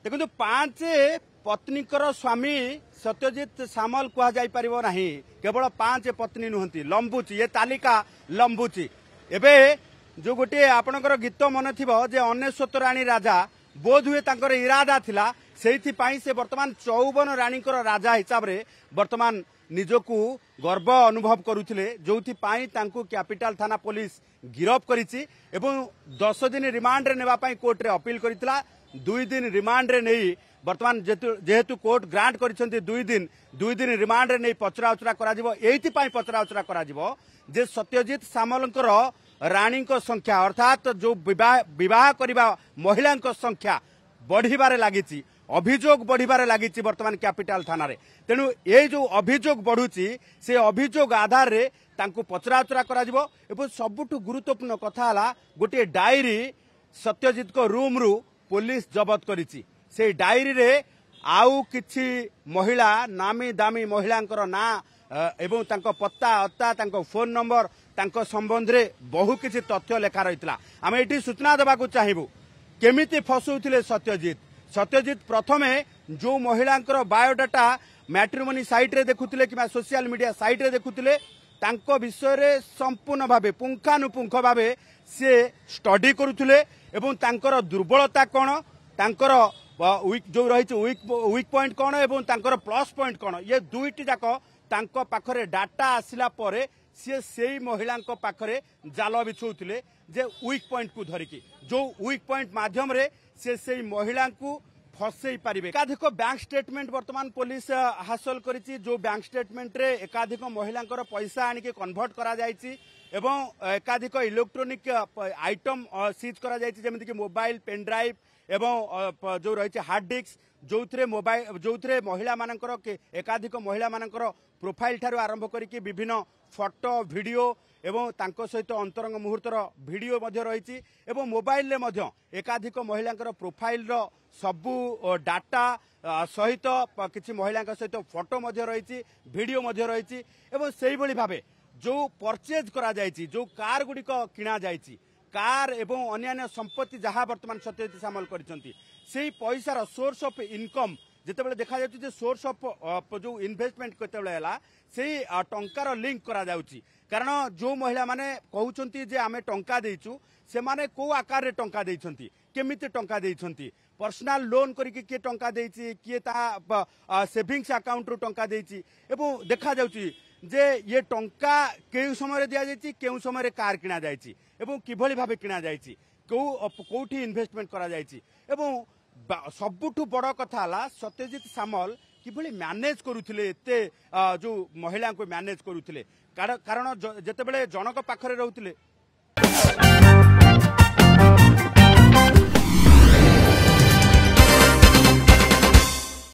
देखो 5 पत्नीकर स्वामी सत्यजित सामल कहुपर ना केवल 5 पत्नी नुहति लंबुची ये तालिका लंबुची एबे जो गोटे आपणकर गीत मन थी जे अनेश्वत राणी राजा बोध हुए तांकर इरादा थिला सेइथिपाई से वर्तमान 54 राणीकर राजा हिसाब रे वर्तमान निजकू गर्व अनुभव करुथिले जोथिपाई तांकू कैपिटल थाना पुलिस गिरफ करिछि एवं 10 दिन रिमांड रे नेबा पाई कोर्ट रे अपील करितला 2 दिन रिमांड रे नहीं वर्तमान जेहेतु कोर्ट ग्रांट करिसेंती 2 दिन रिमांड रे नहीं पचराउचरा करा जिवो एइथिपाई पचराउचरा करा जिवो जे सत्यजित सामलकर राणी संख्या अर्थात जो विवाह करने महिला संख्या बढ़िबारे लागिछि अभियोग बढ़िबारे लागिछि वर्तमान कैपिटल थाना रे तेणु ये जो अभियोग बढ़ुची से अभियोग आधार रे तांको पचराउचरा करा जिवो एवं सबुठु गुरुत्वपूर्ण कथा हला गोटे डायरी सत्यजित को रूम रु पुलिस जबत करिछि से डायरी रे आउ किछि महिला नामी दामी महिलांकर ना एवं तांको पत्ता अत्ता तांको फोन नंबर तांको संबंध रे बहु किछि तथ्य लेखा रहितला आमे एठी सूचना देबाकू चाहिबू केमिति फसुथिले सत्यजित प्रथमे जो महिलांकर बायोडाटा मैट्रिमोनी साइट रे देखुथिले किबा सोशल मीडिया साइट रे देखुथिले तांको विषय रे संपूर्ण भाबे पुंखानुपुंख भाबे से स्टडी करुथिले एवं तांकर दुर्बलता कोन तांकर जो रही वीक पॉइंट कौन एवं तांकर प्लस पॉइंट कौन ये दुईटी जाक तांको पाखरे डाटा आसिला परे से महिला पाखरे जाल बिछौथिले जे वीक पॉइंट को धरिकी जो वीक पॉइंट माध्यम रे से महिला को फसई पारिबे। एकाधिक बैंक स्टेटमेंट वर्तमान पुलिस हासिल करिछि जो बैंक स्टेटमेंट रे एकाधिक महिलांकर पैसा आनिके कन्वर्ट करा जायछि एवं एकाधिक इलेक्ट्रोनिक आइटम सीज करा जायछि जेमिति कि मोबाइल पेन ड्राइव एवं जो रही हार्ड डिस्क जो महिला मानकर एकाधिक महिला मानकर प्रोफाइल ठारू आरंभ करके विभिन्न फोटो वीडियो एवं तांको सहित अंतरंग मुहूर्तर वीडियो मध्य रही एवं मोबाइल रे मध्य एकाधिक महिलांकर प्रोफाइल रो सबु डाटा सहित किछि महिला सहित फोटो मध्य रही वीडियो मध्य रही एवं सेही भली भाबे जो परचेज करा जायछि जो कार गुडी को किना जायछि कार एवं अन्य संपत्ति जहां वर्तमान सत्यजित सामल करिसंती सेही पैसार सोर्स ऑफ इनकम जेतेबेले देखा जाउछि जे सोर्स ऑफ जो इन्वेस्टमेंट केतेबेले हला सेही टंकार लिंक करा जाउछि कारण जो महिला माने कहउछंती जे आमे टंका देइछु से माने को आकार रे टंका देइछंती केमिति टंका देइछंती पर्सनल लोन करिके के टंका देइछि के ता सेविंग्स अकाउंट रो टंका देइछि एवं देखा जाउछि जे ये टंका केउ समय दिया जाइछि केउ समय कार किना जाइछि एवं किभली भाबे किना जाइछि कोठी इन्वेस्टमेंट करा जाइछि एवं सबुठु बड़ कथा हला सत्यजित सामल किभली मैनेज करुथिले एते जो महिला को मैनेज करुथिले कारण जेतेबेले जनक पाखरे रहउथिले